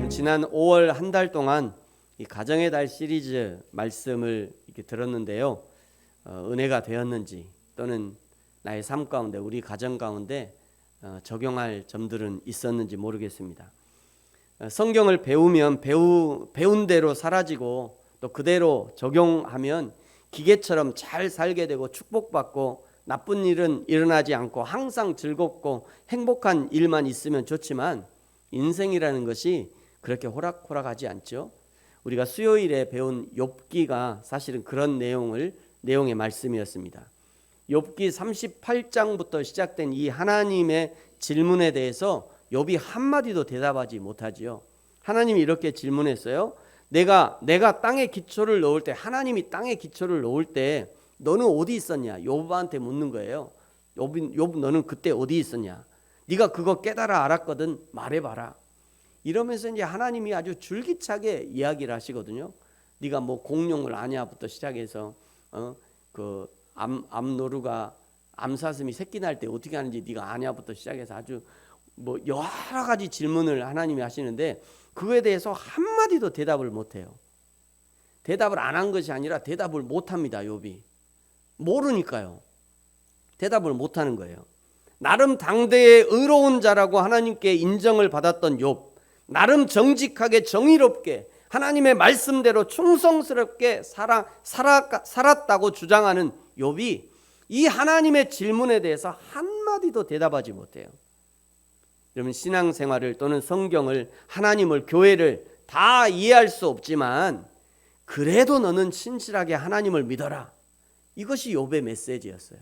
지난 5월 한 달 동안 이 가정의 달 시리즈 말씀을 이렇게 들었는데요. 은혜가 되었는지 또는 나의 삶 가운데 우리 가정 가운데 적용할 점들은 있었는지 모르겠습니다. 성경을 배우면 배운 대로 사라지고 또 그대로 적용하면 기계처럼 잘 살게 되고 축복받고 나쁜 일은 일어나지 않고 항상 즐겁고 행복한 일만 있으면 좋지만 인생이라는 것이 그렇게 호락호락하지 않죠. 우리가 수요일에 배운 욥기가 사실은 그런 내용의 말씀이었습니다. 욥기 38장부터 시작된 이 하나님의 질문에 대해서 욥이 한마디도 대답하지 못하지요. 하나님이 이렇게 질문했어요. 내가 땅에 기초를 놓을 때, 하나님이 땅에 기초를 놓을 때 너는 어디 있었냐? 욥한테 묻는 거예요. 욥 너는 그때 어디 있었냐? 네가 그거 깨달아 알았거든, 말해봐라. 이러면서 이제 하나님이 아주 줄기차게 이야기를 하시거든요. 네가 뭐 공룡을 아냐부터 시작해서 그 암노루가 암사슴이 새끼 날 때 어떻게 하는지 네가 아냐부터 시작해서 아주 뭐 여러 가지 질문을 하나님이 하시는데 그거에 대해서 한마디도 대답을 못해요. 대답을 안 한 것이 아니라 대답을 못합니다. 욥이 모르니까요. 대답을 못하는 거예요. 나름 당대의 의로운 자라고 하나님께 인정을 받았던 욥, 나름 정직하게 정의롭게 하나님의 말씀대로 충성스럽게 살았다고 주장하는 욥이 이 하나님의 질문에 대해서 한마디도 대답하지 못해요. 여러분, 신앙생활을 또는 성경을, 하나님을, 교회를 다 이해할 수 없지만 그래도 너는 신실하게 하나님을 믿어라. 이것이 욥의 메시지였어요.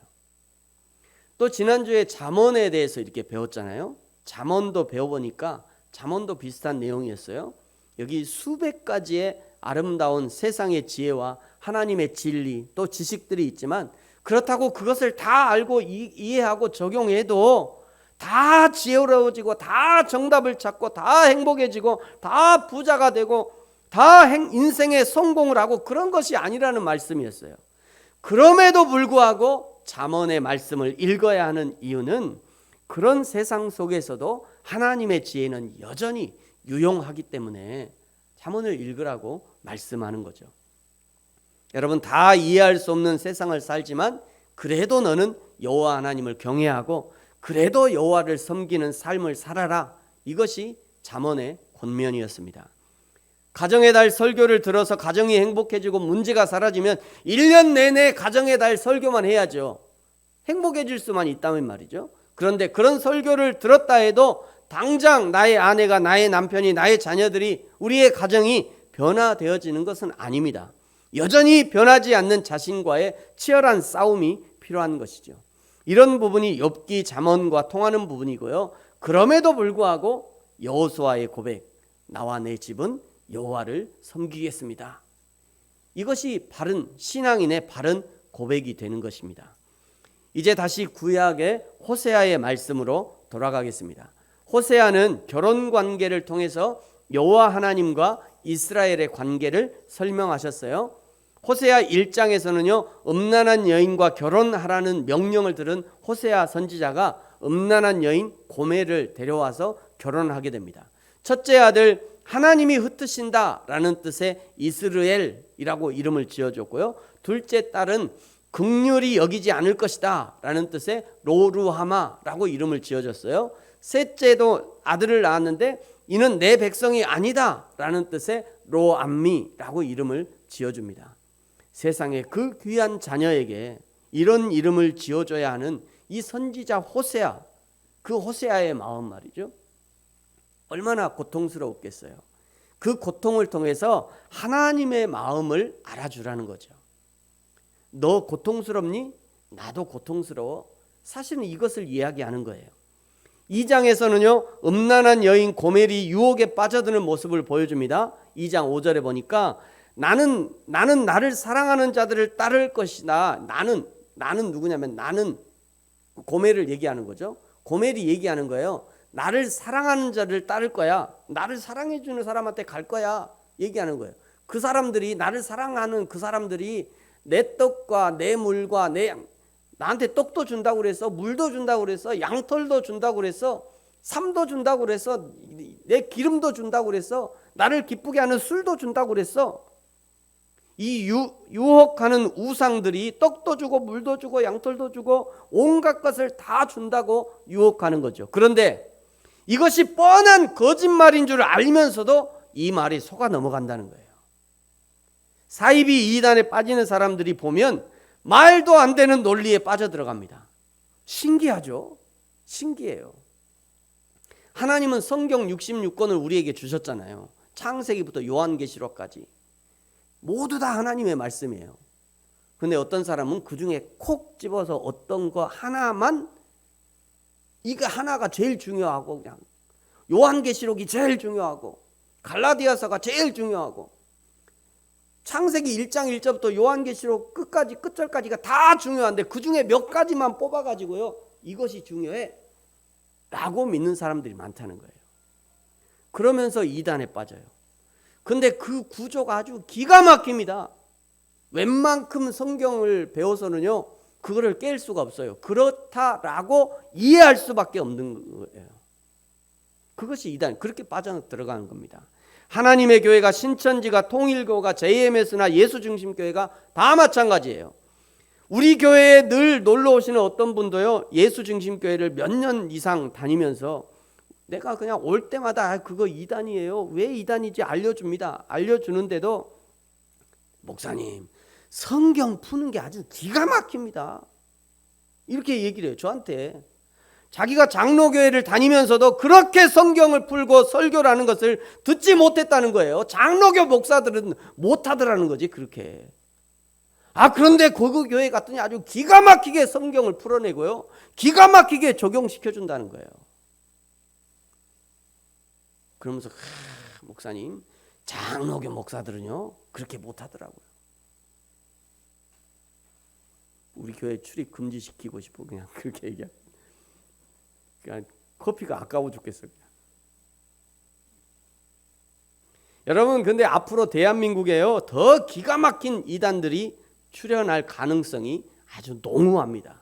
또 지난주에 잠언에 대해서 이렇게 배웠잖아요. 잠언도 배워보니까 잠언도 비슷한 내용이었어요. 여기 수백 가지의 아름다운 세상의 지혜와 하나님의 진리 또 지식들이 있지만 그렇다고 그것을 다 알고 이해하고 적용해도 다 지혜로워지고 다 정답을 찾고 다 행복해지고 다 부자가 되고 다 인생의 성공을 하고 그런 것이 아니라는 말씀이었어요. 그럼에도 불구하고 잠언의 말씀을 읽어야 하는 이유는 그런 세상 속에서도 하나님의 지혜는 여전히 유용하기 때문에 잠언을 읽으라고 말씀하는 거죠. 여러분, 다 이해할 수 없는 세상을 살지만 그래도 너는 여호와 하나님을 경외하고 그래도 여호와를 섬기는 삶을 살아라. 이것이 잠언의 권면이었습니다. 가정의 달 설교를 들어서 가정이 행복해지고 문제가 사라지면 1년 내내 가정의 달 설교만 해야죠. 행복해질 수만 있다면 말이죠. 그런데 그런 설교를 들었다 해도 당장 나의 아내가, 나의 남편이, 나의 자녀들이, 우리의 가정이 변화되어지는 것은 아닙니다. 여전히 변하지 않는 자신과의 치열한 싸움이 필요한 것이죠. 이런 부분이 욥기 잠언과 통하는 부분이고요. 그럼에도 불구하고 여호수아의 고백, 나와 내 집은 여호와를 섬기겠습니다. 이것이 바른 신앙인의 바른 고백이 되는 것입니다. 이제 다시 구약의 호세아의 말씀으로 돌아가겠습니다. 호세아는 결혼 관계를 통해서 여호와 하나님과 이스라엘의 관계를 설명하셨어요. 호세아 1장에서는요, 음란한 여인과 결혼하라는 명령을 들은 호세아 선지자가 음란한 여인 고멜을 데려와서 결혼하게 됩니다. 첫째 아들, 하나님이 흩으신다라는 뜻의 이스르엘이라고 이름을 지어줬고요. 둘째 딸은 긍휼히 여기지 않을 것이다 라는 뜻의 로루하마라고 이름을 지어줬어요. 셋째도 아들을 낳았는데 이는 내 백성이 아니다 라는 뜻의 로암미라고 이름을 지어줍니다. 세상에 그 귀한 자녀에게 이런 이름을 지어줘야 하는 이 선지자 호세아, 그 호세아의 마음 말이죠. 얼마나 고통스러웠겠어요. 그 고통을 통해서 하나님의 마음을 알아주라는 거죠. 너 고통스럽니? 나도 고통스러워. 사실은 이것을 이야기하는 거예요. 2장에서는요, 음란한 여인 고멜이 유혹에 빠져드는 모습을 보여줍니다. 2장 5절에 보니까 나는 나를 사랑하는 자들을 따를 것이다. 나는 누구냐면 나는 고멜을 얘기하는 거죠. 고멜이 얘기하는 거예요. 나를 사랑하는 자를 따를 거야. 나를 사랑해 주는 사람한테 갈 거야. 얘기하는 거예요. 그 사람들이, 나를 사랑하는 그 사람들이 내 떡과 내 물과 나한테 떡도 준다고 그랬어, 물도 준다고 그랬어, 양털도 준다고 그랬어, 삶도 준다고 그랬어, 내 기름도 준다고 그랬어, 나를 기쁘게 하는 술도 준다고 그랬어. 이 유혹하는 우상들이 떡도 주고 물도 주고 양털도 주고 온갖 것을 다 준다고 유혹하는 거죠. 그런데 이것이 뻔한 거짓말인 줄 알면서도 이 말이 속아 넘어간다는 거예요. 사이비 이단에 빠지는 사람들이 보면 말도 안 되는 논리에 빠져들어갑니다. 신기하죠? 신기해요. 하나님은 성경 66권을 우리에게 주셨잖아요. 창세기부터 요한계시록까지 모두 다 하나님의 말씀이에요. 근데 어떤 사람은 그 중에 콕 집어서 어떤 거 하나만, 이거 하나가 제일 중요하고, 그냥 요한계시록이 제일 중요하고, 갈라디아서가 제일 중요하고, 창세기 1장 1절부터 요한계시록 끝까지 끝절까지가 다 중요한데 그 중에 몇 가지만 뽑아가지고요, 이것이 중요해 라고 믿는 사람들이 많다는 거예요. 그러면서 이단에 빠져요. 근데 그 구조가 아주 기가 막힙니다. 웬만큼 성경을 배워서는요, 그거를 깰 수가 없어요. 그렇다라고 이해할 수밖에 없는 거예요. 그것이 이단, 그렇게 빠져 들어가는 겁니다. 하나님의 교회가 신천지가 통일교가 JMS나 예수중심교회가 다 마찬가지예요. 우리 교회에 늘 놀러 오시는 어떤 분도요, 예수중심교회를 몇 년 이상 다니면서 내가 그냥 올 때마다 그거 이단이에요, 왜 이단인지 알려줍니다. 알려주는데도 목사님 성경 푸는 게 아주 기가 막힙니다 이렇게 얘기를 해요. 저한테 자기가 장로교회를 다니면서도 그렇게 성경을 풀고 설교를 하는 것을 듣지 못했다는 거예요. 장로교 목사들은 못하더라는 거지 그렇게. 그런데 그 교회 갔더니 아주 기가 막히게 성경을 풀어내고요, 기가 막히게 적용시켜준다는 거예요. 그러면서 목사님 장로교 목사들은요 그렇게 못하더라고요. 우리 교회 출입 금지시키고 싶어 그냥 그렇게 얘기해요. 그냥 커피가 아까워 죽겠어요. 여러분, 근데 앞으로 대한민국에요 더 기가 막힌 이단들이 출현할 가능성이 아주 농후합니다.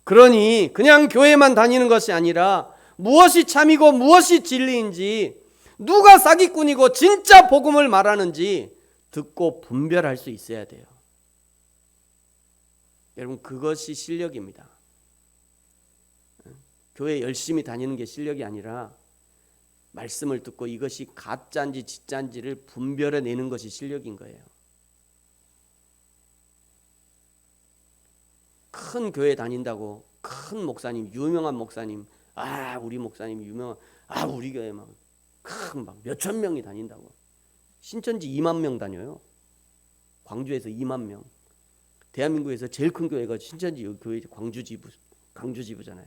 그러니 그냥 교회만 다니는 것이 아니라 무엇이 참이고 무엇이 진리인지, 누가 사기꾼이고 진짜 복음을 말하는지 듣고 분별할 수 있어야 돼요. 여러분, 그것이 실력입니다. 교회 열심히 다니는 게 실력이 아니라 말씀을 듣고 이것이 가짜인지 진짜인지를 분별해내는 것이 실력인 거예요. 큰 교회 다닌다고 큰 목사님, 유명한 목사님, 우리 목사님 유명한, 우리 교회 막 몇천 명이 다닌다고. 신천지 2만 명 다녀요. 광주에서 2만 명. 대한민국에서 제일 큰 교회가 신천지 교회 광주지부잖아요.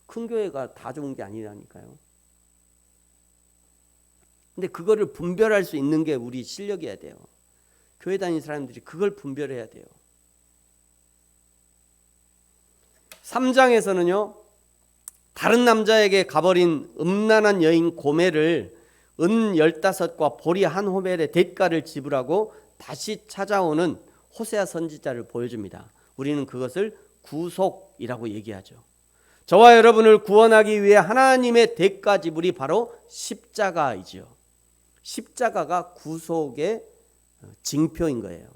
큰 교회가 다 좋은 게 아니라니까요. 근데 그거를 분별할 수 있는 게 우리 실력이어야 돼요. 교회 다니는 사람들이 그걸 분별해야 돼요. 3장에서는요, 다른 남자에게 가버린 음란한 여인 고멜을 은 15과 보리 한 호멜의 대가를 지불하고 다시 찾아오는 호세아 선지자를 보여줍니다. 우리는 그것을 구속이라고 얘기하죠. 저와 여러분을 구원하기 위해 하나님의 대가 지불이 바로 십자가이죠. 십자가가 구속의 징표인 거예요.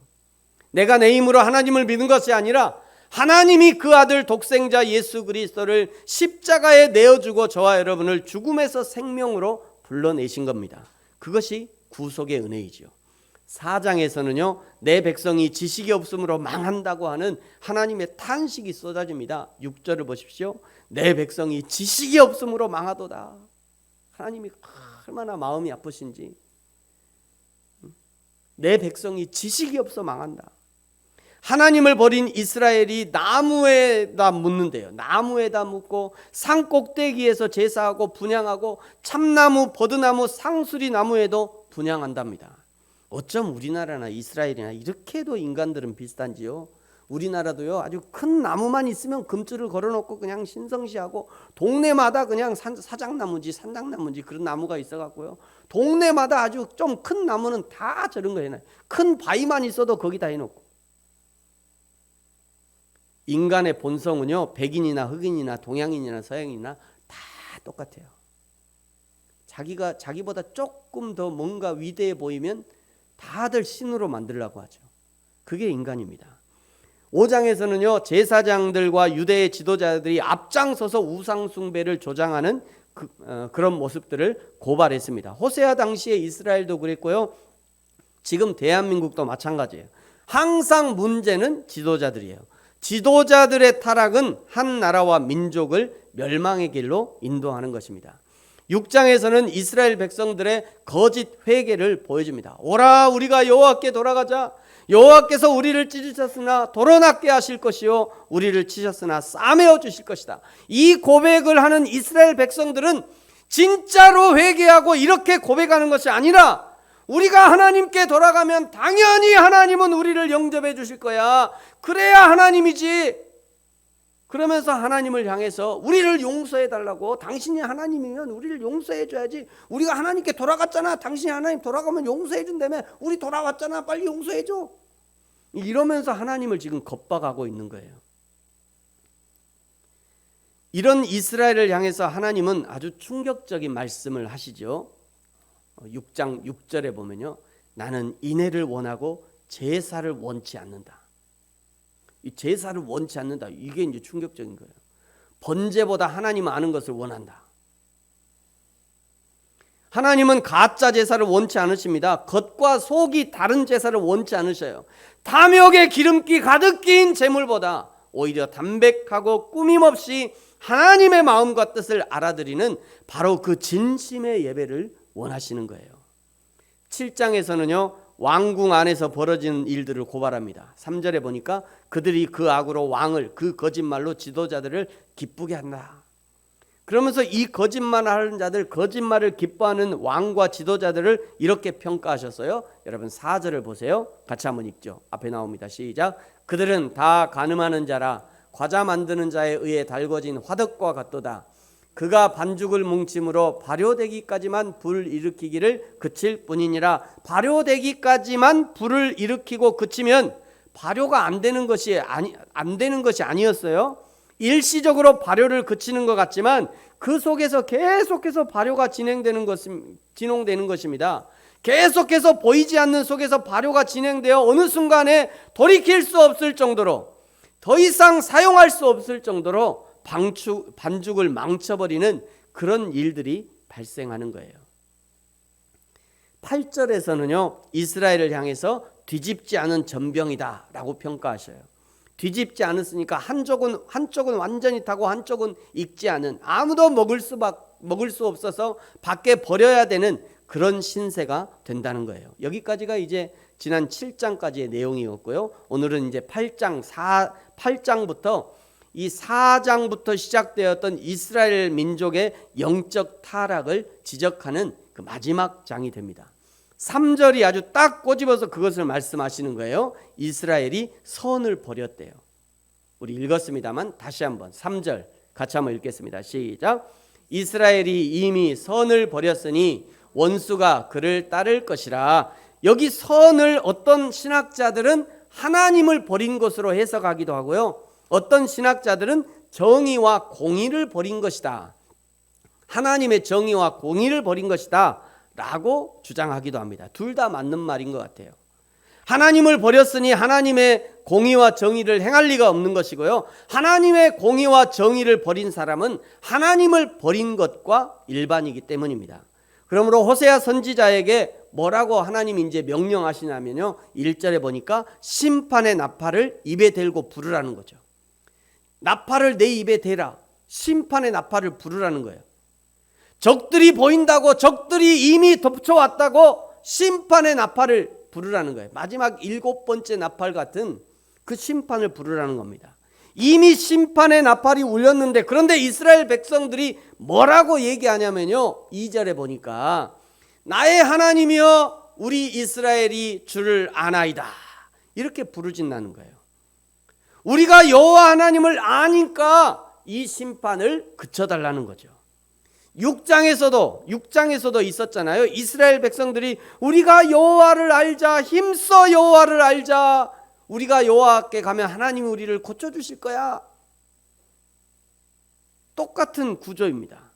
내가 내 힘으로 하나님을 믿는 것이 아니라 하나님이 그 아들 독생자 예수 그리스도를 십자가에 내어주고 저와 여러분을 죽음에서 생명으로 불러내신 겁니다. 그것이 구속의 은혜이죠. 4장에서는요, 내 백성이 지식이 없으므로 망한다고 하는 하나님의 탄식이 쏟아집니다. 6절을 보십시오. 내 백성이 지식이 없으므로 망하도다. 하나님이 얼마나 마음이 아프신지. 내 백성이 지식이 없어 망한다. 하나님을 버린 이스라엘이 나무에다 묻는데요. 나무에다 묻고 산 꼭대기에서 제사하고 분향하고 참나무, 버드나무, 상수리 나무에도 분향한답니다. 어쩜 우리나라나 이스라엘이나 이렇게도 인간들은 비슷한지요. 우리나라도요, 아주 큰 나무만 있으면 금줄을 걸어놓고 그냥 신성시하고, 동네마다 그냥 사장나무인지 산장나무인지 그런 나무가 있어갖고요, 동네마다 아주 좀 큰 나무는 다 저런 거 해놔요. 큰 바위만 있어도 거기다 해놓고. 인간의 본성은요, 백인이나 흑인이나 동양인이나 서양인이나 다 똑같아요. 자기보다 조금 더 뭔가 위대해 보이면 다들 신으로 만들려고 하죠. 그게 인간입니다. 5장에서는요, 제사장들과 유대의 지도자들이 앞장서서 우상 숭배를 조장하는 그런 모습들을 고발했습니다. 호세아 당시에 이스라엘도 그랬고요, 지금 대한민국도 마찬가지예요. 항상 문제는 지도자들이에요. 지도자들의 타락은 한 나라와 민족을 멸망의 길로 인도하는 것입니다. 6장에서는 이스라엘 백성들의 거짓 회개를 보여줍니다. 오라, 우리가 여호와께 돌아가자. 여호와께서 우리를 찢으셨으나 도로낫게 하실 것이요, 우리를 치셨으나 싸매어 주실 것이다. 이 고백을 하는 이스라엘 백성들은 진짜로 회개하고 이렇게 고백하는 것이 아니라, 우리가 하나님께 돌아가면 당연히 하나님은 우리를 영접해 주실 거야. 그래야 하나님이지. 그러면서 하나님을 향해서 우리를 용서해 달라고, 당신이 하나님이면 우리를 용서해 줘야지. 우리가 하나님께 돌아갔잖아. 당신이 하나님 돌아가면 용서해 준다며. 우리 돌아왔잖아. 빨리 용서해 줘. 이러면서 하나님을 지금 겁박하고 있는 거예요. 이런 이스라엘을 향해서 하나님은 아주 충격적인 말씀을 하시죠. 6장 6절에 보면요, 나는 인애를 원하고 제사를 원치 않는다. 이 제사를 원치 않는다. 이게 이제 충격적인 거예요. 번제보다 하나님은 아는 것을 원한다. 하나님은 가짜 제사를 원치 않으십니다. 겉과 속이 다른 제사를 원치 않으셔요. 탐욕의 기름기 가득 낀 제물보다 오히려 담백하고 꾸밈없이 하나님의 마음과 뜻을 알아들이는 바로 그 진심의 예배를 원하시는 거예요. 7장에서는요, 왕궁 안에서 벌어지는 일들을 고발합니다. 3절에 보니까 그들이 그 악으로 왕을, 그 거짓말로 지도자들을 기쁘게 한다. 그러면서 이 거짓말하는 자들, 거짓말을 기뻐하는 왕과 지도자들을 이렇게 평가하셨어요. 여러분 4절을 보세요. 같이 한번 읽죠. 앞에 나옵니다. 시작. 그들은 다 간음하는 자라 과자 만드는 자에 의해 달궈진 화덕과 같도다. 그가 반죽을 뭉침으로 발효되기까지만 불을 일으키기를 그칠 뿐이니라. 발효되기까지만 불을 일으키고 그치면 발효가 안 되는 것이 아니었어요. 일시적으로 발효를 그치는 것 같지만 그 속에서 계속해서 발효가 진행되는 것입니다. 계속해서 보이지 않는 속에서 발효가 진행되어 어느 순간에 돌이킬 수 없을 정도로, 더 이상 사용할 수 없을 정도로 반죽을 망쳐버리는 그런 일들이 발생하는 거예요. 8절에서는요, 이스라엘을 향해서 뒤집지 않은 전병이다 라고 평가하셔요. 뒤집지 않았으니까 한쪽은 완전히 타고 한쪽은 익지 않은, 아무도 먹을 수 없어서 밖에 버려야 되는 그런 신세가 된다는 거예요. 여기까지가 이제 지난 7장까지의 내용이었고요. 오늘은 이제 8장부터 이 4장부터 시작되었던 이스라엘 민족의 영적 타락을 지적하는 그 마지막 장이 됩니다. 3절이 아주 딱 꼬집어서 그것을 말씀하시는 거예요. 이스라엘이 선을 버렸대요. 우리 읽었습니다만 다시 한번 3절 같이 한번 읽겠습니다. 시작. 이스라엘이 이미 선을 버렸으니 원수가 그를 따를 것이라. 여기 선을 어떤 신학자들은 하나님을 버린 것으로 해석하기도 하고요, 어떤 신학자들은 정의와 공의를 버린 것이다, 하나님의 정의와 공의를 버린 것이다 라고 주장하기도 합니다. 둘 다 맞는 말인 것 같아요. 하나님을 버렸으니 하나님의 공의와 정의를 행할 리가 없는 것이고요, 하나님의 공의와 정의를 버린 사람은 하나님을 버린 것과 일반이기 때문입니다. 그러므로 호세아 선지자에게 뭐라고 하나님이 이제 명령하시냐면요, 1절에 보니까 심판의 나팔을 입에 대고 부르라는 거죠. 나팔을 내 입에 대라. 심판의 나팔을 부르라는 거예요. 적들이 보인다고, 적들이 이미 덮쳐왔다고 심판의 나팔을 부르라는 거예요. 마지막 7번째 나팔 같은 그 심판을 부르라는 겁니다. 이미 심판의 나팔이 울렸는데, 그런데 이스라엘 백성들이 뭐라고 얘기하냐면요, 2절에 보니까 나의 하나님이여 우리 이스라엘이 주를 아나이다 이렇게 부르짖는 거예요. 우리가 여호와 하나님을 아니까 이 심판을 그쳐달라는 거죠. 6장에서도 있었잖아요. 이스라엘 백성들이 우리가 여호와를 알자, 힘써 여호와를 알자, 우리가 여호와께 가면 하나님이 우리를 고쳐주실 거야. 똑같은 구조입니다.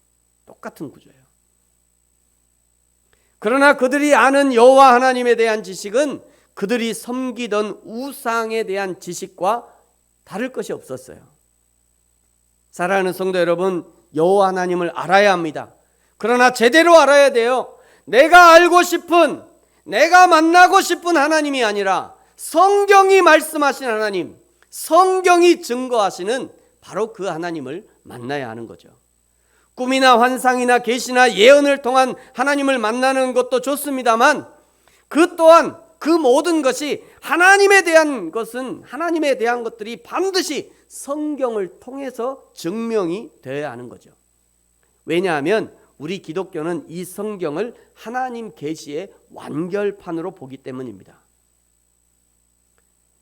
똑같은 구조예요. 그러나 그들이 아는 여호와 하나님에 대한 지식은 그들이 섬기던 우상에 대한 지식과 다를 것이 없었어요. 사랑하는 성도 여러분, 여호와 하나님을 알아야 합니다. 그러나 제대로 알아야 돼요. 내가 알고 싶은, 내가 만나고 싶은 하나님이 아니라 성경이 말씀하신 하나님, 성경이 증거하시는 바로 그 하나님을 만나야 하는 거죠. 꿈이나 환상이나 계시나 예언을 통한 하나님을 만나는 것도 좋습니다만 그 또한 그 모든 것이 하나님에 대한 것은, 하나님에 대한 것들이 반드시 성경을 통해서 증명이 되어야 하는 거죠. 왜냐하면 우리 기독교는 이 성경을 하나님 계시의 완결판으로 보기 때문입니다.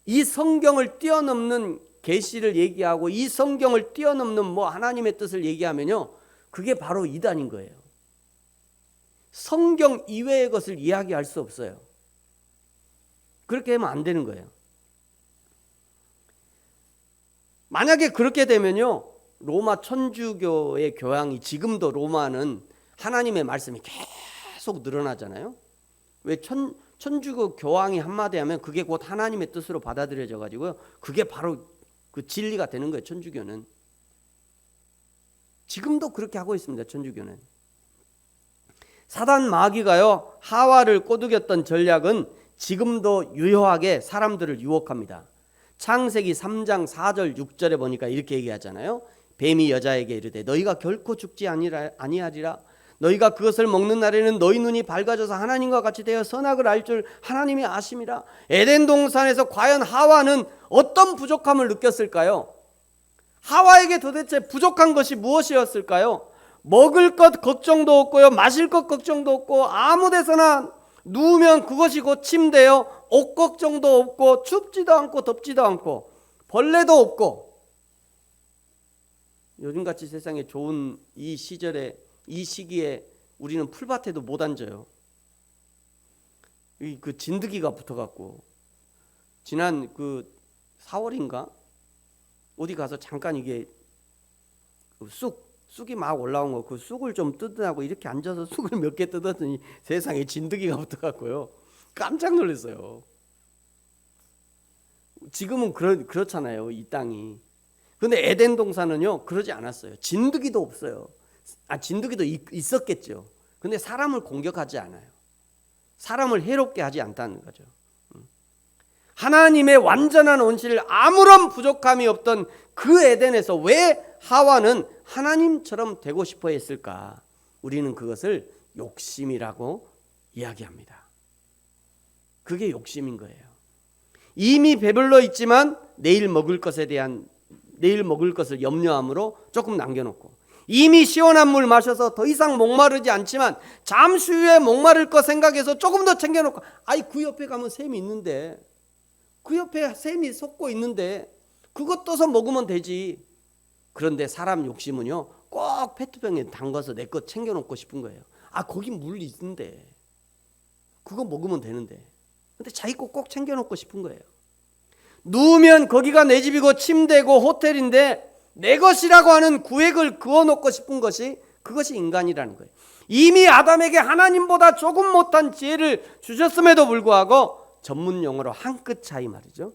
이 성경을 뛰어넘는 계시를 얘기하고 이 성경을 뛰어넘는 하나님의 뜻을 얘기하면요, 그게 바로 이단인 거예요. 성경 이외의 것을 이야기할 수 없어요. 그렇게 하면 안 되는 거예요. 만약에 그렇게 되면요, 로마 천주교의 교양이, 지금도 로마는 하나님의 말씀이 계속 늘어나잖아요. 왜 천주교 교황이 한마디 하면 그게 곧 하나님의 뜻으로 받아들여져 가지고요, 그게 바로 그 진리가 되는 거예요. 천주교는 지금도 그렇게 하고 있습니다. 천주교는. 사단 마귀가요, 하와를 꼬드겼던 전략은 지금도 유효하게 사람들을 유혹합니다. 창세기 3장 4절 6절에 보니까 이렇게 얘기하잖아요. 뱀이 여자에게 이르되 너희가 결코 죽지 아니하리라. 너희가 그것을 먹는 날에는 너희 눈이 밝아져서 하나님과 같이 되어 선악을 알 줄 하나님이 아심이라. 에덴 동산에서 과연 하와는 어떤 부족함을 느꼈을까요? 하와에게 도대체 부족한 것이 무엇이었을까요? 먹을 것 걱정도 없고요, 마실 것 걱정도 없고, 아무 데서나 누우면 그것이 곧 침대요, 옷 걱정도 없고, 춥지도 않고 덥지도 않고, 벌레도 없고. 요즘같이 세상에 좋은 이 시절에, 이 시기에 우리는 풀밭에도 못 앉아요. 그 진드기가 붙어갖고. 지난 그 4월인가 어디 가서 잠깐 이게 쑥이 막 올라온 거, 그 쑥을 좀 뜯으라고 이렇게 앉아서 쑥을 몇 개 뜯었더니 세상에 진드기가 붙어갖고요, 깜짝 놀랐어요. 지금은 그렇잖아요, 이 땅이. 근데 에덴 동산은요, 그러지 않았어요. 진드기도 없어요. 진드기도 있었겠죠. 근데 사람을 공격하지 않아요. 사람을 해롭게 하지 않다는 거죠. 하나님의 완전한 온실을 아무런 부족함이 없던 그 에덴에서 왜 하와는 하나님처럼 되고 싶어 했을까? 우리는 그것을 욕심이라고 이야기합니다. 그게 욕심인 거예요. 이미 배불러 있지만 내일 먹을 것을 염려함으로 조금 남겨놓고, 이미 시원한 물 마셔서 더 이상 목마르지 않지만 잠시 후에 목마를 거 생각해서 조금 더 챙겨놓고, 그 옆에 가면 샘이 있는데, 그 옆에 샘이 솟고 있는데 그것 떠서 먹으면 되지. 그런데 사람 욕심은요, 꼭 페트병에 담가서 내 것 챙겨놓고 싶은 거예요. 거기 물 있는데 그거 먹으면 되는데. 근데 자기 거 꼭 챙겨놓고 싶은 거예요. 누우면 거기가 내 집이고 침대고 호텔인데 내 것이라고 하는 구획을 그어놓고 싶은 것이, 그것이 인간이라는 거예요. 이미 아담에게 하나님보다 조금 못한 지혜를 주셨음에도 불구하고, 전문 용어로 한 끗 차이 말이죠.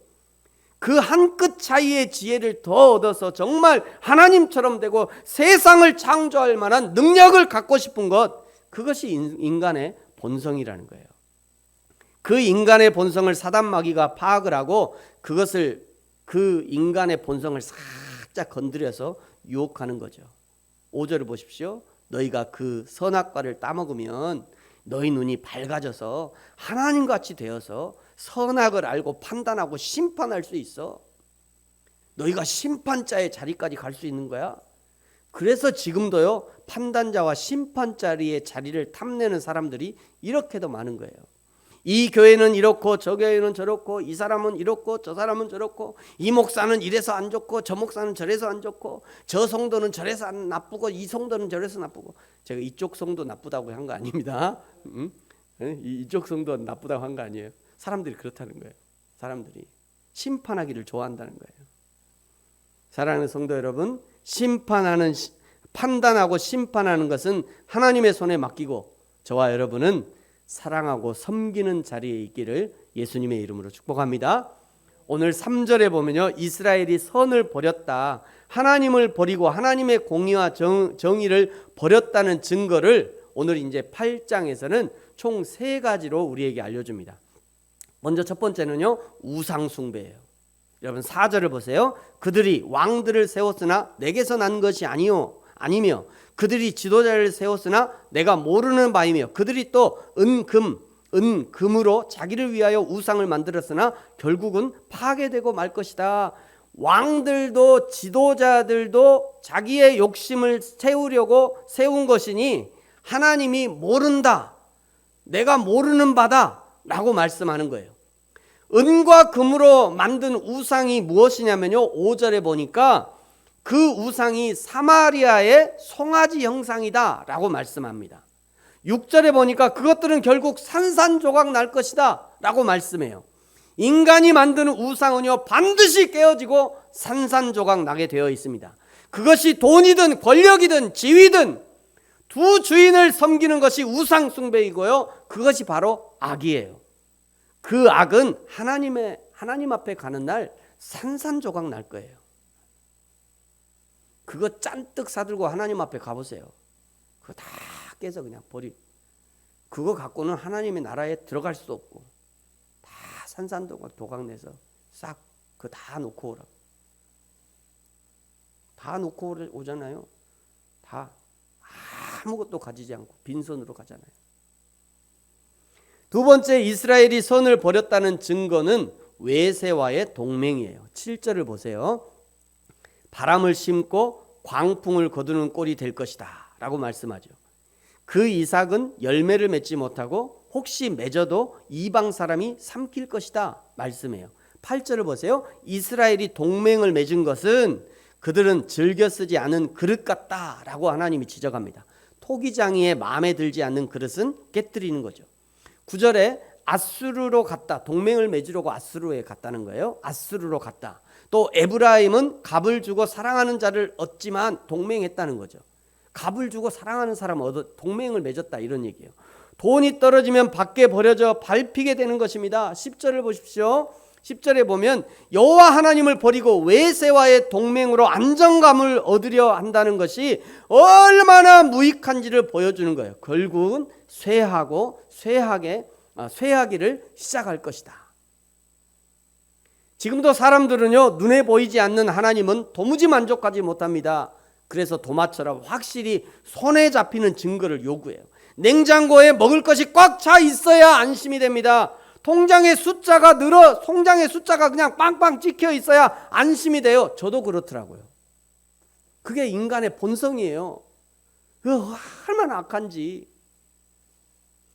그 한 끗 차이의 지혜를 더 얻어서 정말 하나님처럼 되고 세상을 창조할 만한 능력을 갖고 싶은 것, 그것이 인간의 본성이라는 거예요. 그 인간의 본성을 사단 마귀가 파악을 하고 그것을, 그 인간의 본성을 살짝 건드려서 유혹하는 거죠. 5절을 보십시오. 너희가 그 선악과를 따먹으면 너희 눈이 밝아져서 하나님같이 되어서 선악을 알고 판단하고 심판할 수 있어. 너희가 심판자의 자리까지 갈 수 있는 거야. 그래서 지금도요, 판단자와 심판자리의 자리를 탐내는 사람들이 이렇게도 많은 거예요. 이 교회는 이렇고 저 교회는 저렇고, 이 사람은 이렇고 저 사람은 저렇고, 이 목사는 이래서 안 좋고 저 목사는 저래서 안 좋고, 저 성도는 저래서 나쁘고 이 성도는 저래서 나쁘고. 제가 이쪽 성도 나쁘다고 한 거 아닙니다. 이쪽 성도 나쁘다고 한 거 아니에요. 사람들이 그렇다는 거예요. 사람들이 심판하기를 좋아한다는 거예요. 사랑하는 성도 여러분, 판단하고 심판하는 것은 하나님의 손에 맡기고 저와 여러분은 사랑하고 섬기는 자리에 있기를 예수님의 이름으로 축복합니다. 오늘 3절에 보면요, 이스라엘이 선을 버렸다, 하나님을 버리고 하나님의 공의와 정의를 버렸다는 증거를 오늘 이제 8장에서는 총 3가지로 우리에게 알려줍니다. 먼저 첫 번째는요, 우상 숭배예요. 여러분 4절을 보세요. 그들이 왕들을 세웠으나 내게서 난 것이 아니며 그들이 지도자를 세웠으나 내가 모르는 바이며 그들이 또 은금으로 자기를 위하여 우상을 만들었으나 결국은 파괴되고 말 것이다. 왕들도 지도자들도 자기의 욕심을 채우려고 세운 것이니 하나님이 모른다, 내가 모르는 바다 라고 말씀하는 거예요. 은과 금으로 만든 우상이 무엇이냐면요, 5절에 보니까 그 우상이 사마리아의 송아지 형상이다 라고 말씀합니다. 6절에 보니까 그것들은 결국 산산조각 날 것이다 라고 말씀해요. 인간이 만드는 우상은요, 반드시 깨어지고 산산조각 나게 되어 있습니다. 그것이 돈이든 권력이든 지위든 두 주인을 섬기는 것이 우상 숭배이고요, 그것이 바로 악이에요. 그 악은 하나님 앞에 가는 날 산산조각 날 거예요. 그거 잔뜩 사들고 하나님 앞에 가보세요. 그거 다 깨서 그냥 그거 갖고는 하나님의 나라에 들어갈 수 없고 다 산산조각 내서 싹 그거 다 놓고 오라고. 다 놓고 오잖아요. 다 아무것도 가지지 않고 빈손으로 가잖아요. 두 번째, 이스라엘이 선을 버렸다는 증거는 외세와의 동맹이에요. 7절을 보세요. 바람을 심고 광풍을 거두는 꼴이 될 것이다 라고 말씀하죠. 그 이삭은 열매를 맺지 못하고 혹시 맺어도 이방 사람이 삼킬 것이다 말씀해요. 8절을 보세요. 이스라엘이 동맹을 맺은 것은 그들은 즐겨 쓰지 않은 그릇 같다라고 하나님이 지적합니다. 토기장이의 마음에 들지 않는 그릇은 깨뜨리는 거죠. 9절에 아수르로 갔다, 동맹을 맺으려고 아수르에 갔다는 거예요. 아수르로 갔다. 또 에브라임은 값을 주고 사랑하는 자를 얻지만 동맹했다는 거죠. 값을 주고 사랑하는 사람 얻어 동맹을 맺었다 이런 얘기예요. 돈이 떨어지면 밖에 버려져 밟히게 되는 것입니다. 10절을 보십시오. 10절에 보면 여호와 하나님을 버리고 외세와의 동맹으로 안정감을 얻으려 한다는 것이 얼마나 무익한지를 보여주는 거예요. 결국은 쇠하기를 시작할 것이다. 지금도 사람들은요, 눈에 보이지 않는 하나님은 도무지 만족하지 못합니다. 그래서 도마처럼 확실히 손에 잡히는 증거를 요구해요. 냉장고에 먹을 것이 꽉 차 있어야 안심이 됩니다. 통장의 숫자가 그냥 빵빵 찍혀 있어야 안심이 돼요. 저도 그렇더라고요. 그게 인간의 본성이에요. 얼마나 악한지.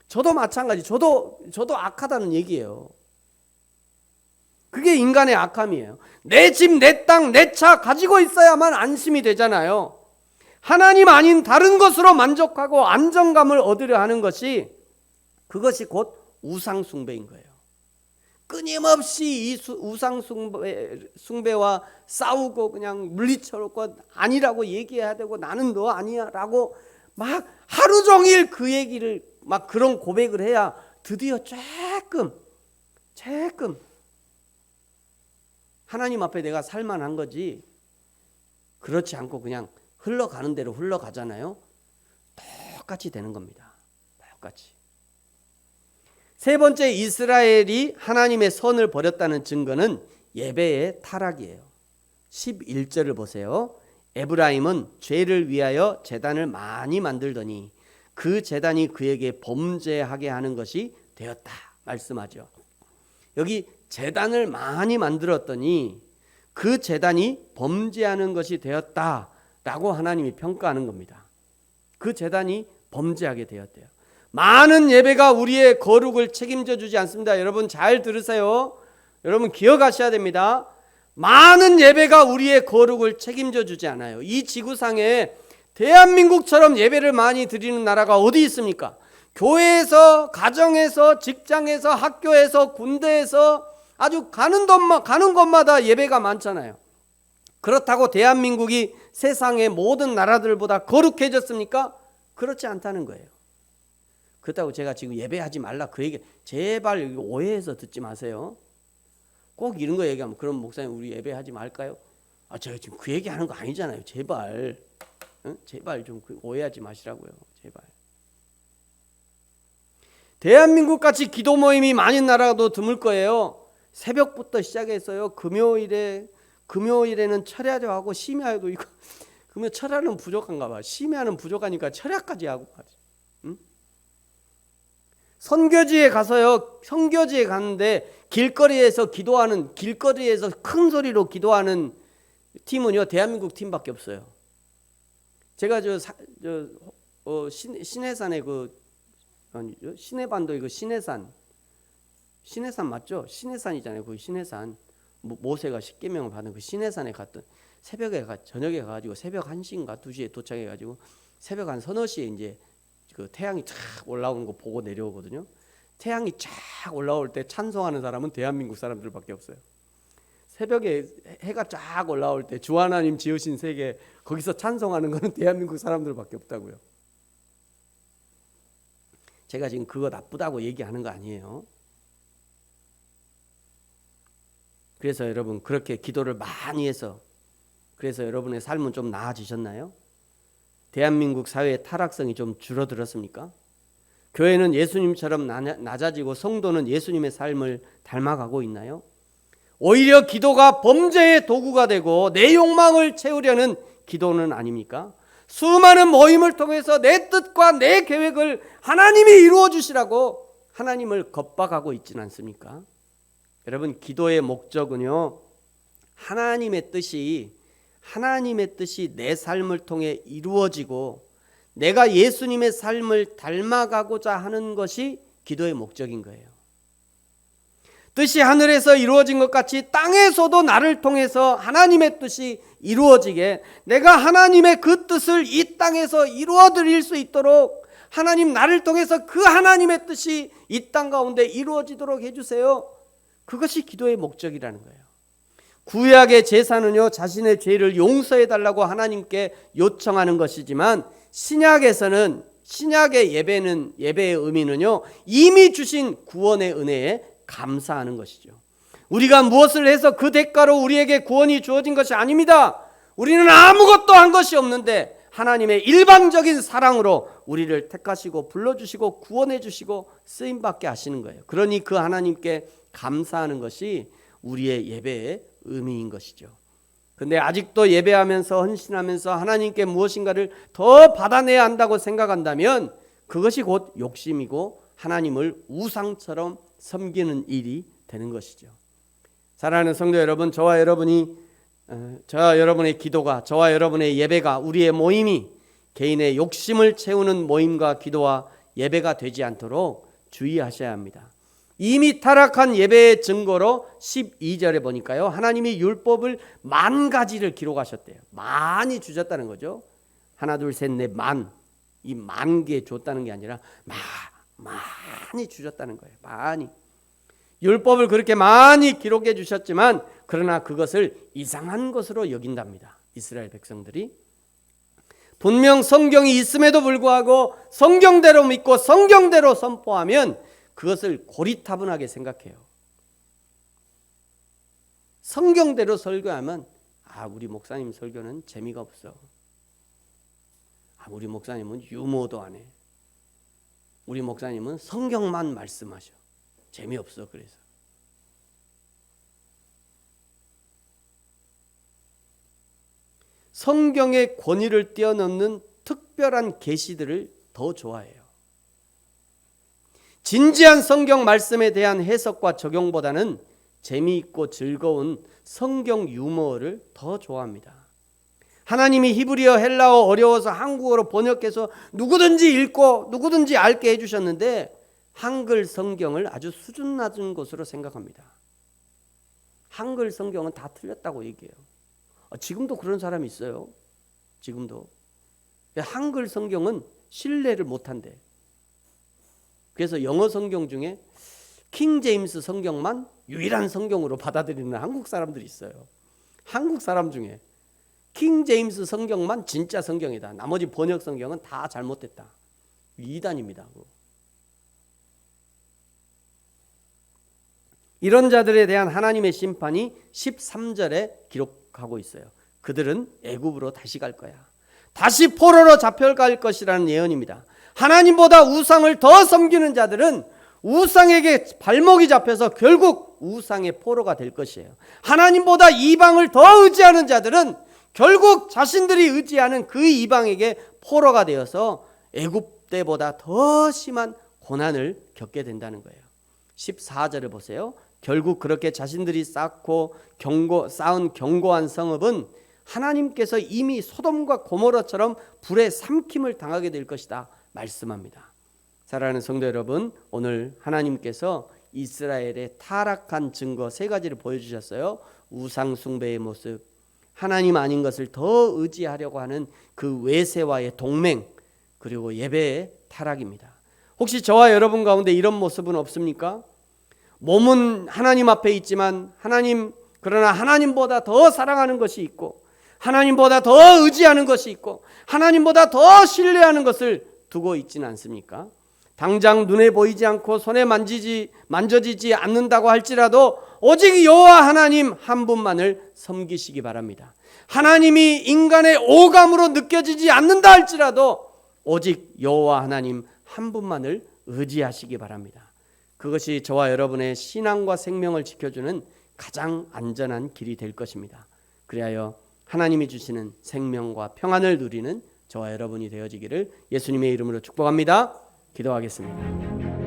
저도 마찬가지. 저도 악하다는 얘기예요. 그게 인간의 악함이에요. 내 집, 내 땅, 내 차 가지고 있어야만 안심이 되잖아요. 하나님 아닌 다른 것으로 만족하고 안정감을 얻으려 하는 그것이 곧 우상 숭배인 거예요. 끊임없이 이 우상 숭배와 싸우고 그냥 물리쳐놓고 아니라고 얘기해야 되고 나는 너 아니야 라고 막 하루 종일 그 얘기를 막 그런 고백을 해야 드디어 조금 하나님 앞에 내가 살만한 거지. 그렇지 않고 그냥 흘러가는 대로 흘러가잖아요. 똑같이 되는 겁니다. 똑같이. 세 번째, 이스라엘이 하나님의 선을 버렸다는 증거는 예배의 타락이에요. 11절을 보세요. 에브라임은 죄를 위하여 제단을 많이 만들더니 그 제단이 그에게 범죄하게 하는 것이 되었다 말씀하죠. 여기 제단을 많이 만들었더니 그 제단이 범죄하는 것이 되었다라고 하나님이 평가하는 겁니다. 그 제단이 범죄하게 되었대요. 많은 예배가 우리의 거룩을 책임져 주지 않습니다. 여러분 잘 들으세요. 여러분 기억하셔야 됩니다. 많은 예배가 우리의 거룩을 책임져 주지 않아요. 이 지구상에 대한민국처럼 예배를 많이 드리는 나라가 어디 있습니까? 교회에서, 가정에서, 직장에서, 학교에서, 군대에서 아주 가는 곳마다 예배가 많잖아요. 그렇다고 대한민국이 세상의 모든 나라들보다 거룩해졌습니까? 그렇지 않다는 거예요. 그렇다고 제가 지금 예배하지 말라 그 얘기 제발 오해해서 듣지 마세요. 꼭 이런 거 얘기하면 그럼 목사님 우리 예배하지 말까요? 제가 지금 그 얘기하는 거 아니잖아요. 제발 제발 좀 오해하지 마시라고요. 제발. 대한민국 같이 기도 모임이 많은 나라도 드물 거예요. 새벽부터 시작해서요. 금요일에는 철야도 하고 심야도 이거 그러면 철야는 부족한가 봐. 심야는 부족하니까 철야까지 하고 말이죠. 응? 선교지에 갔는데 길거리에서 큰 소리로 기도하는 팀은요 대한민국 팀밖에 없어요. 제가 신해산에 신해반도 신해산 맞죠? 신해산이잖아요. 그 신해산 모세가 십계명을 받은 그 신해산에 갔던 저녁에 가가지고 새벽 1시인가 2시에 도착해가지고 새벽 한 서너 시에 이제 그 태양이 쫙 올라오는 거 보고 내려오거든요. 태양이 쫙 올라올 때 찬송하는 사람은 대한민국 사람들밖에 없어요. 새벽에 해가 쫙 올라올 때 주 하나님 지으신 세계 거기서 찬송하는 거는 대한민국 사람들밖에 없다고요. 제가 지금 그거 나쁘다고 얘기하는 거 아니에요. 그래서 여러분 그렇게 기도를 많이 해서 그래서 여러분의 삶은 좀 나아지셨나요? 대한민국 사회의 타락성이 좀 줄어들었습니까? 교회는 예수님처럼 낮아지고 성도는 예수님의 삶을 닮아가고 있나요? 오히려 기도가 범죄의 도구가 되고 내 욕망을 채우려는 기도는 아닙니까? 수많은 모임을 통해서 내 뜻과 내 계획을 하나님이 이루어 주시라고 하나님을 겁박하고 있지는 않습니까? 여러분 기도의 목적은요 하나님의 뜻이 내 삶을 통해 이루어지고 내가 예수님의 삶을 닮아가고자 하는 것이 기도의 목적인 거예요. 뜻이 하늘에서 이루어진 것 같이 땅에서도 나를 통해서 하나님의 뜻이 이루어지게 내가 하나님의 그 뜻을 이 땅에서 이루어 드릴 수 있도록 하나님 나를 통해서 그 하나님의 뜻이 이 땅 가운데 이루어지도록 해주세요. 그것이 기도의 목적이라는 거예요. 구약의 제사는요 자신의 죄를 용서해 달라고 하나님께 요청하는 것이지만 신약에서는 신약의 예배의 의미는요 이미 주신 구원의 은혜에 감사하는 것이죠. 우리가 무엇을 해서 그 대가로 우리에게 구원이 주어진 것이 아닙니다. 우리는 아무것도 한 것이 없는데 하나님의 일방적인 사랑으로 우리를 택하시고 불러주시고 구원해 주시고 쓰임받게 하시는 거예요. 그러니 그 하나님께 감사하는 것이 우리의 예배의 의미인 것이죠. 근데 아직도 예배하면서 헌신하면서 하나님께 무엇인가를 더 받아내야 한다고 생각한다면 그것이 곧 욕심이고 하나님을 우상처럼 섬기는 일이 되는 것이죠. 사랑하는 성도 여러분, 저와 여러분의 기도가, 저와 여러분의 예배가, 우리의 모임이 개인의 욕심을 채우는 모임과 기도와 예배가 되지 않도록 주의하셔야 합니다. 이미 타락한 예배의 증거로 12절에 보니까요 하나님이 율법을 10,000가지를 기록하셨대요. 많이 주셨다는 거죠. 하나 둘 셋 넷 만, 이 10,000개 줬다는 게 아니라 많이 주셨다는 거예요. 많이. 율법을 그렇게 많이 기록해 주셨지만 그러나 그것을 이상한 것으로 여긴답니다. 이스라엘 백성들이. 분명 성경이 있음에도 불구하고 성경대로 믿고 성경대로 선포하면 그것을 고리타분하게 생각해요. 성경대로 설교하면 우리 목사님 설교는 재미가 없어. 우리 목사님은 유머도 안 해. 우리 목사님은 성경만 말씀하셔. 재미없어. 그래서 성경의 권위를 뛰어넘는 특별한 계시들을 더 좋아해요. 진지한 성경 말씀에 대한 해석과 적용보다는 재미있고 즐거운 성경 유머를 더 좋아합니다. 하나님이 히브리어, 헬라어 어려워서 한국어로 번역해서 누구든지 읽고 누구든지 알게 해주셨는데 한글 성경을 아주 수준 낮은 것으로 생각합니다. 한글 성경은 다 틀렸다고 얘기해요. 지금도 그런 사람이 있어요. 지금도. 한글 성경은 신뢰를 못한대. 그래서 영어 성경 중에 킹 제임스 성경만 유일한 성경으로 받아들이는 한국 사람들이 있어요. 한국 사람 중에 킹 제임스 성경만 진짜 성경이다. 나머지 번역 성경은 다 잘못됐다. 이단입니다. 이런 자들에 대한 하나님의 심판이 13절에 기록하고 있어요. 그들은 애굽으로 다시 갈 거야. 다시 포로로 잡혀갈 것이라는 예언입니다. 하나님보다 우상을 더 섬기는 자들은 우상에게 발목이 잡혀서 결국 우상의 포로가 될 것이에요. 하나님보다 이방을 더 의지하는 자들은 결국 자신들이 의지하는 그 이방에게 포로가 되어서 애굽 때보다 더 심한 고난을 겪게 된다는 거예요. 14절을 보세요. 결국 그렇게 자신들이 쌓은 견고한 성읍은 하나님께서 이미 소돔과 고모라처럼 불에 삼킴을 당하게 될 것이다 말씀합니다. 사랑하는 성도 여러분, 오늘 하나님께서 이스라엘의 타락한 증거 3가지를 보여주셨어요. 우상 숭배의 모습, 하나님 아닌 것을 더 의지하려고 하는 그 외세와의 동맹, 그리고 예배의 타락입니다. 혹시 저와 여러분 가운데 이런 모습은 없습니까? 몸은 하나님 앞에 있지만 그러나 하나님보다 더 사랑하는 것이 있고, 하나님보다 더 의지하는 것이 있고, 하나님보다 더 신뢰하는 것을 두고 있지는 않습니까? 당장 눈에 보이지 않고 손에 만져지지 않는다고 할지라도 오직 여호와 하나님 한 분만을 섬기시기 바랍니다. 하나님이 인간의 오감으로 느껴지지 않는다 할지라도 오직 여호와 하나님 한 분만을 의지하시기 바랍니다. 그것이 저와 여러분의 신앙과 생명을 지켜주는 가장 안전한 길이 될 것입니다. 그리하여 하나님이 주시는 생명과 평안을 누리는 저와 여러분이 되어지기를 예수님의 이름으로 축복합니다. 기도하겠습니다.